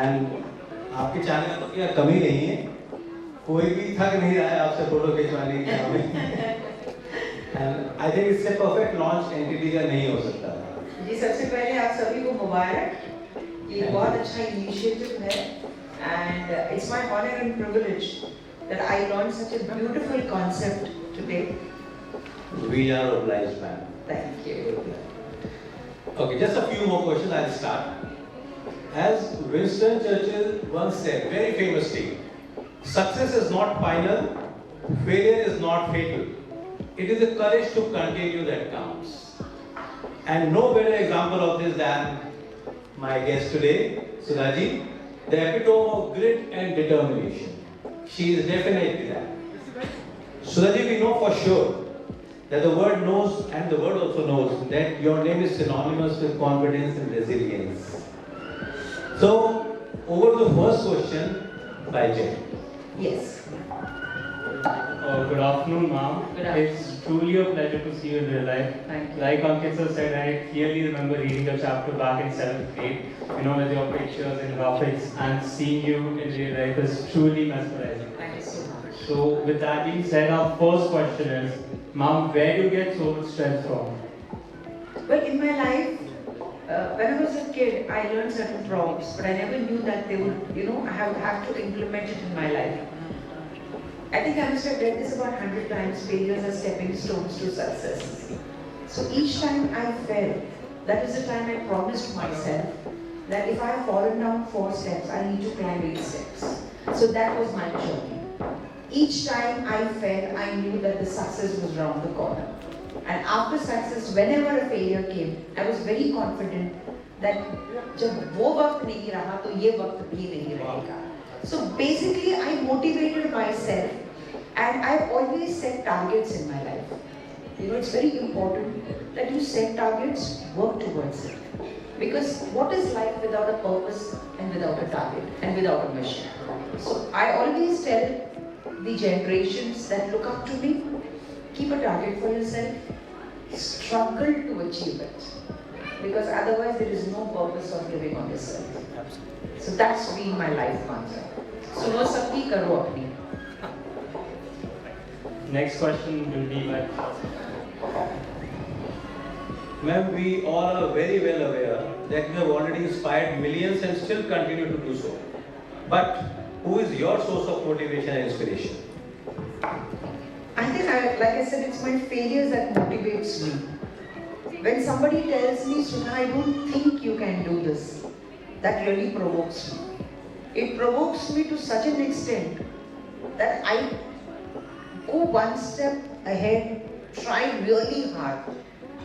And आपके channel में क्या कमी नहीं है, कोई भी थक नहीं रहा है आपसे फोटो खिंचवाने के काम में। एंड आई थिंक इससे परफेक्ट लॉन्च एंटिटी का नहीं हो सकता। जी, सबसे पहले आप सभी को मुबारक, ये बहुत अच्छा इनिशिएटिव है and it's my honour and privilege that I launch such a beautiful concept today. We are obliged, ma'am. Thank you. Okay, just a few more questions. I'll start. As Winston Churchill once said, very famously, success is not final, failure is not fatal. It is the courage to continue that counts. And no better example of this than my guest today, Sudha ji, the epitome of grit and determination. She is definitely that. Sudha ji, we know for sure that the world knows and the world also knows that your name is synonymous with confidence and resilience. So, over to the first question by Jay. Yes. Good afternoon, ma'am. Good afternoon. It's truly a pleasure to see you in real life. Thank you. Like Ankit sir said, I clearly remember reading the chapter back in 7th grade, with your pictures and graphics, and seeing you in real life is truly mesmerizing. Thank you so much. So, with that being said, our first question is, ma'am, where do you get so much strength from? Well, in my life, when I was a kid, I learned certain prompts, but I never knew that they would, I would have to implement it in my life. I think I must have read this about 100 times, failures are stepping stones to success. So each time I fell, that is the time I promised myself that if I have fallen down 4 steps, I need to climb 8 steps. So that was my journey. Each time I fell, I knew that the success was around the corner. And after success, whenever a failure came, I was very confident that जब वो वक्त नहीं रहा तो ये वक्त भी नहीं रहेगा. So basically, I motivated myself, and I've always set targets in my life. It's very important that you set targets, work towards it. Because what is life without a purpose and without a target and without a mission? So I always tell the generations that look up to me, keep a target for yourself, struggle to achieve it, because otherwise there is no purpose of living on this earth. So that's been my life mantra. सुनो सबकी करो अपनी. Next question will be by Ma'am, we all are very well aware that you have already inspired millions and still continue to do so. But who is your source of motivation and inspiration? I think, like I said, it's my failures that motivates me. When somebody tells me, Sudha, I don't think you can do this, that really provokes me. It provokes me to such an extent that I go one step ahead, try really hard.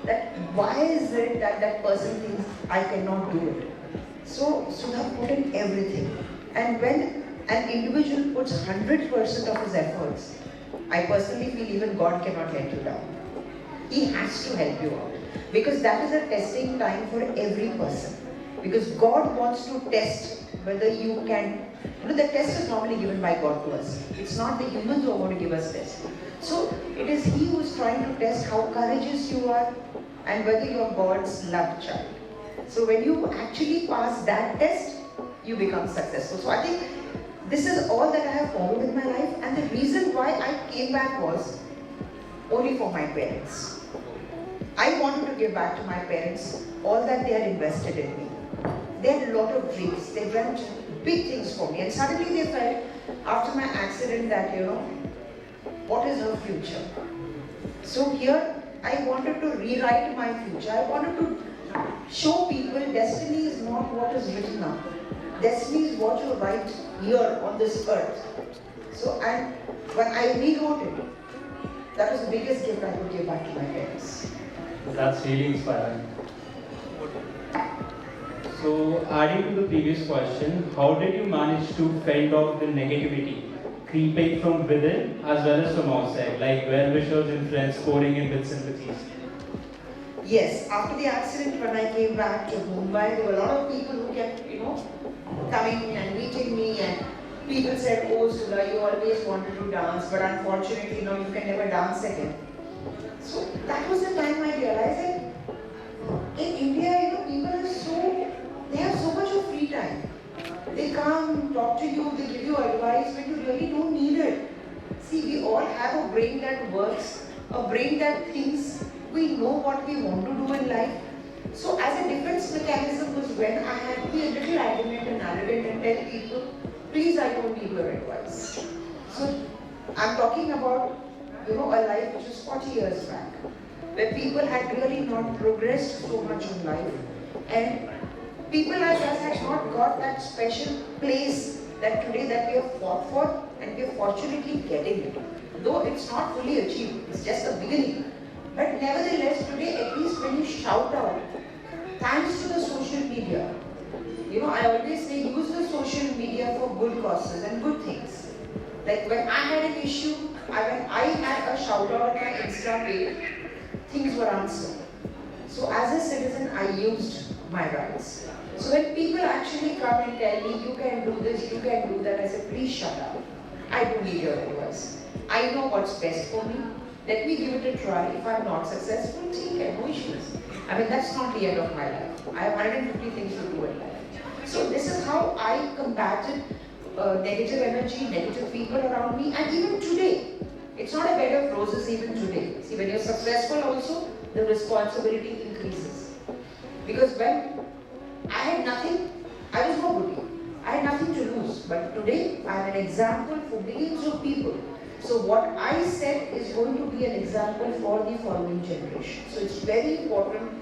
That why is it that that person thinks I cannot do it? So Sudha put in everything. And when an individual puts 100% of his efforts, I personally feel even God cannot let you down. He has to help you out. Because that is a testing time for every person. Because God wants to test whether you can, the test is normally given by God to us. It's not the humans who are going to give us test. So it is He who is trying to test how courageous you are and whether you are God's loved child. So when you actually pass that test, you become successful. So I think this is all that I have followed in my life, and the reason why I came back was only for my parents. I wanted to give back to my parents all that they had invested in me. They had a lot of dreams. They dreamt big things for me. And suddenly they felt, after my accident, that, what is her future? So here, I wanted to rewrite my future. I wanted to show people destiny is not what is written up. Destiny is what you write here on this earth. So, and when I rewrote it, that was the biggest gift I could give back to my parents. That's really inspiring. So, adding to the previous question, how did you manage to fend off the negativity creeping from within as well as from outside, like well-wishers and friends pouring in with sympathies? Yes, after the accident, when I came back to Mumbai, there were a lot of people who kept, coming and meeting me, and people said, oh Sudha, you always wanted to dance, but unfortunately, you can never dance again. So that was the time I realized that in India, people are they have so much of free time. They come, talk to you, they give you advice when you really don't need it. See, we all have a brain that works, a brain that thinks, we know what we want to do in life. So as a defense mechanism was when I had to be a little adamant and arrogant and tell people, please, I don't need your advice. So I'm talking about, a life which was 40 years back, where people had really not progressed so much in life. And people like us had not got that special place that today that we have fought for, and we are fortunately getting it. Though it's not fully achieved, it's just the beginning. But nevertheless, today at least when you shout out, thanks to the social media, I always say use the social media for good causes and good things. Like when I had an issue, when I had a shout out on my Insta page, things were answered. So as a citizen, I used my rights. So when people actually come and tell me, you can do this, you can do that, I say, please shut up. I don't need your advice. I know what's best for me. Let me give it a try. If I'm not successful, no issues. That's not the end of my life. I have 150 things to do in life. So this is how I combated negative energy, negative people around me, and even today. It's not a bed of roses even today. See, when you're successful also, the responsibility increases. Because when I had nothing, I was nobody. I had nothing to lose. But today, I'm an example for millions of people. So what I said is going to be an example for the following generation. So it's very important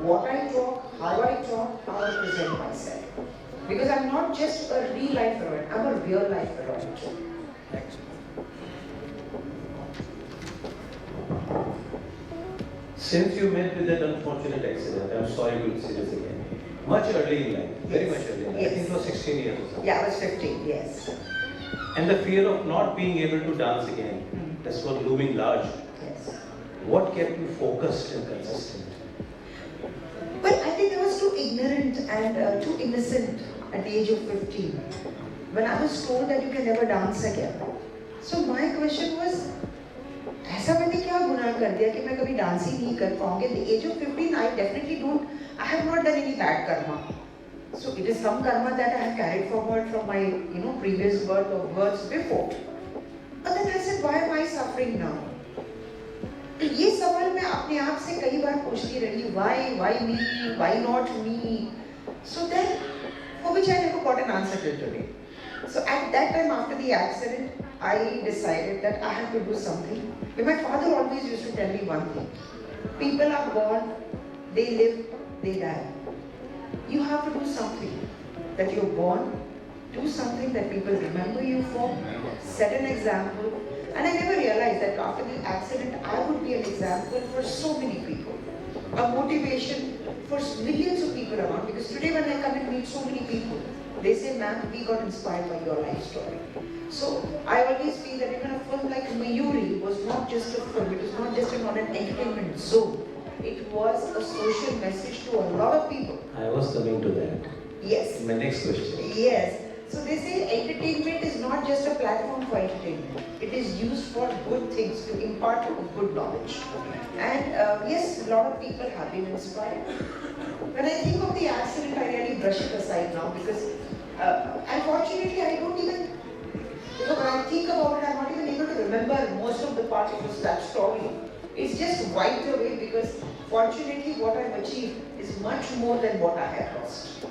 what I talk, how I present myself. Because I'm not just a real life heroine, I'm a real life heroine too. Since you met with that unfortunate accident, I'm sorry to say this again. Much early in life, very much early in life. Yes. I think it was 16 years or something. Yeah, I was 15, yes. And the fear of not being able to dance again, this was looming large. Yes. What kept you focused and consistent? Well, I think I was too ignorant and too innocent at the age of 15. When I was told that you can never dance again. So my question was, ऐसा मैंने क्या गुनाह कर दिया कि मैं कभी dance ही नहीं कर पाऊंगी? At the age of 15, I have not done any bad karma. So it is some karma that I have carried forward from my, previous birth or births before. But then I said, why am I suffering now? तो ये सवाल मैं अपने आप से कई बार पूछती रही, why me, why not me? So then, for which I never got an answer till today. So at that time after the accident, I decided that I have to do something. But my father always used to tell me one thing. People are born, they live, they die. You have to do something that you're born, do something that people remember you for, set an example. And I never realized that after the accident, I would be an example for so many people. A motivation for millions of people around. Because today when I come and meet so many people, they say, ma'am, we got inspired by your life story. So I always feel that even a film like Mayuri was not just a film, it was not just an entertainment zone. It was a social message to a lot of people. I was coming to that. Yes. My next question. Yes. So they say entertainment is not just a platform for entertainment. It is used for good things, to impart good knowledge. And yes, a lot of people have been inspired. When I think of the accident, I really brush it aside now because unfortunately I don't even, when I think about it, I'm not even able to remember most of the part of that story. It's just wiped away because fortunately what I've achieved is much more than what I have lost.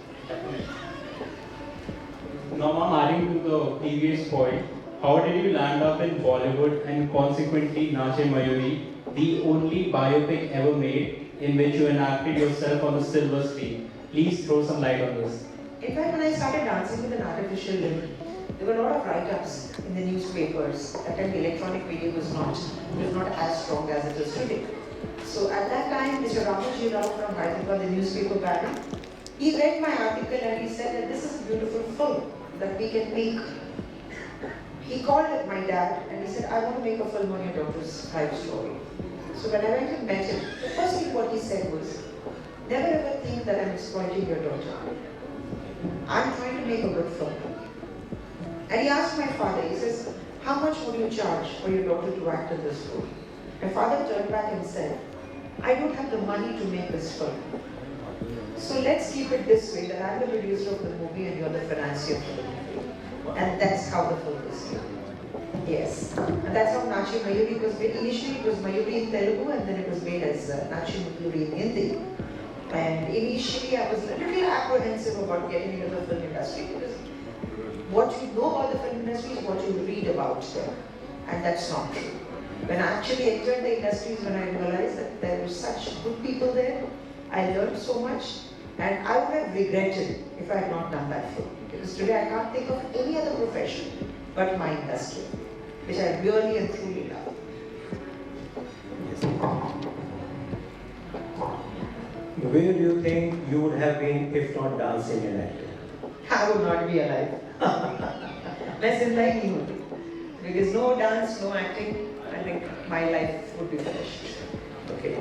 Now, ma'am, adding to the previous point, how did you land up in Bollywood and consequently Nache Mayuri, the only biopic ever made in which you enacted yourself on the silver screen? Please throw some light on this. In fact, when I started dancing with an artificial limb, there were a lot of write-ups in the newspapers. At that time, the electronic media was not as strong as it is today. So at that time, Mr. Ramaji Rao from Hyderabad, the newspaper baron, he read my article and he said that this is a beautiful film that we can make. He called my dad and he said, I want to make a film on your daughter's life story. So when I went and met him, the first thing what he said was, never ever think that I'm exploiting your daughter. I'm trying to make a good film. And he asked my father, he says, how much would you charge for your daughter to act in this film? My father turned back and said, I don't have the money to make this film. So let's keep it this way, that I'm the producer of the movie and you're the financier for the movie. And that's how the film is made. Yes. And that's how Nachi Mayuri was made. Initially it was Mayuri in Telugu and then it was made as Nachi Mayuri in Hindi. And initially I was a little apprehensive about getting into the film industry because what you know about the film industry is what you read about there. And that's not true. When I actually entered the industry is when I realized that there were such good people there. I learned so much and I would have regretted if I had not done that film. Because today I can't think of any other profession but my industry, which I really and truly love. Where do you think you would have been if not dancing and acting? I would not be alive. मैं जिंदा ही नहीं होती. Because no dance, no acting, I think my life would be finished. Okay.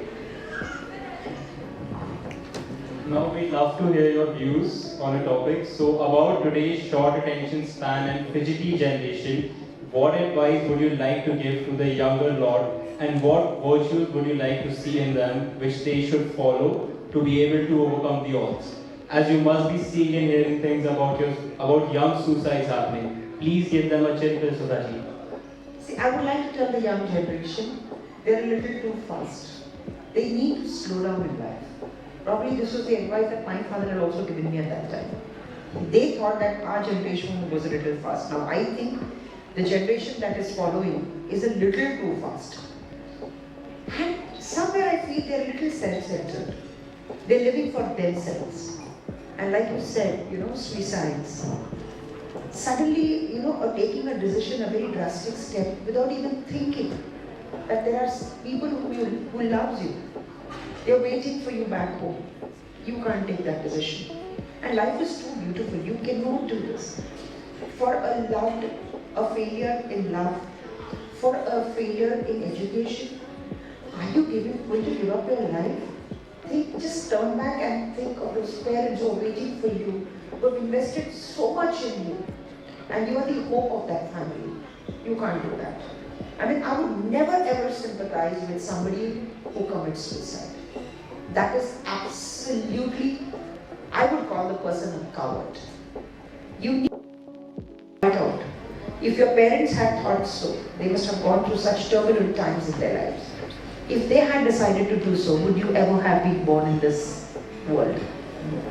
Now we'd love to hear your views on a topic. So about today's short attention span and fidgety generation, what advice would you like to give to the younger lot and what virtues would you like to see in them which they should follow to be able to overcome the odds? As you must be seeing and hearing things about young suicides happening, please give them a gentle Sudha ji. See, I would like to tell the young generation, they're a little too fast. They need to slow down in life. Probably this was the advice that my father had also given me at that time. They thought that our generation was a little fast. Now I think the generation that is following is a little too fast. And somewhere I feel they're a little self-centered. They're living for themselves. And like you said, suicides. Suddenly, taking a decision, a very drastic step, without even thinking that there are people who loves you. They're waiting for you back home. You can't take that decision. And life is too beautiful. You cannot do this. For a failure in love, for a failure in education, are you going to give up your life? Just turn back and think of those parents who are waiting for you, who have invested so much in you, and you are the hope of that family. You can't do that. I would never ever sympathize with somebody who commits suicide. That is absolutely, I would call the person a coward. You need to fight out. If your parents had thought so, they must have gone through such turbulent times in their lives. If they had decided to do so, would you ever have been born in this world? No.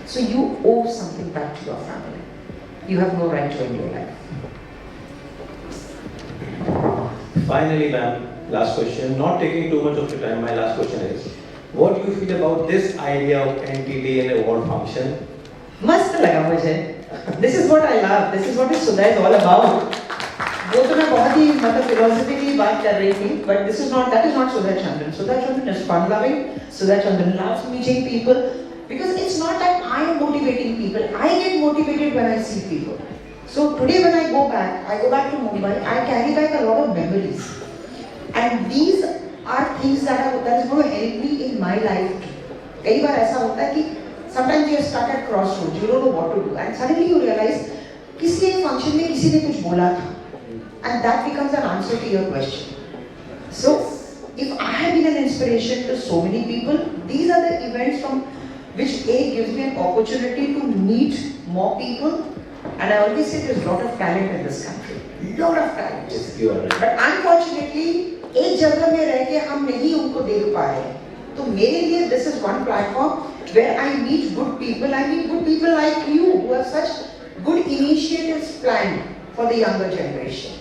So you owe something back to your family. You have no right to end your life. Finally, ma'am, last question. Not taking too much of your time, my last question is, what do you feel about this idea of NTD in a award function? मस्त लगा मुझे. This is what I love. This is what Sudha is all about. वो तो मैं बहुत ही philosophically बात कर रही थी, but that is not Sudha Chandran. Sudha Chandran is fun-loving. Sudha Chandran loves meeting people because it's not that I am motivating people. I get motivated when I see people. So today when I go back to Mumbai, I carry back a lot of memories, and these are things that is going to help me in my life. कई बार ऐसा होता है कि sometimes you are stuck at crossroads, you don't know what to do, and suddenly you realize किसी एक function में किसी ने कुछ बोला था. And that becomes an answer to your question. So, if I have been an inspiration to so many people, these are the events from which gives me an opportunity to meet more people. And I always say there's a lot of talent in this country. Lot of talent. Yes, you are right. But unfortunately, एक जगह में रह के हम नहीं उनको देख पा रहे हैं. तो मेरे लिए this is one platform where I meet good people. I meet good people like you who have such good initiatives planned for the younger generation.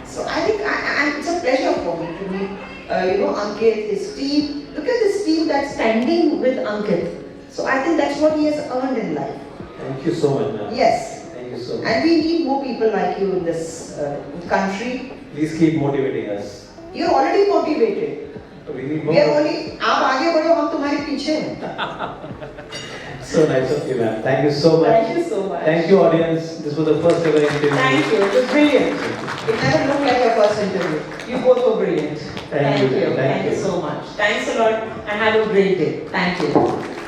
So I think it's a pleasure for me to meet, Ankit, his team. Look at this team that's standing with Ankit. So I think that's what he has earned in life. Thank you so much, ma'am. Yes. Thank you so much. And we need more people like you in this country. Please keep motivating us. You're already motivated. We need more. We are only. आप आगे बढ़ो, हम तुम्हारे पीछे हैं. So nice of you, ma'am. Thank you so much. Thank you so much. Thank you, audience. This was the first ever interview. Thank you. It was brilliant. It never looked like your first interview. You both were brilliant. Thank you. Thank you so much. Thanks a lot and have a great day. Thank you.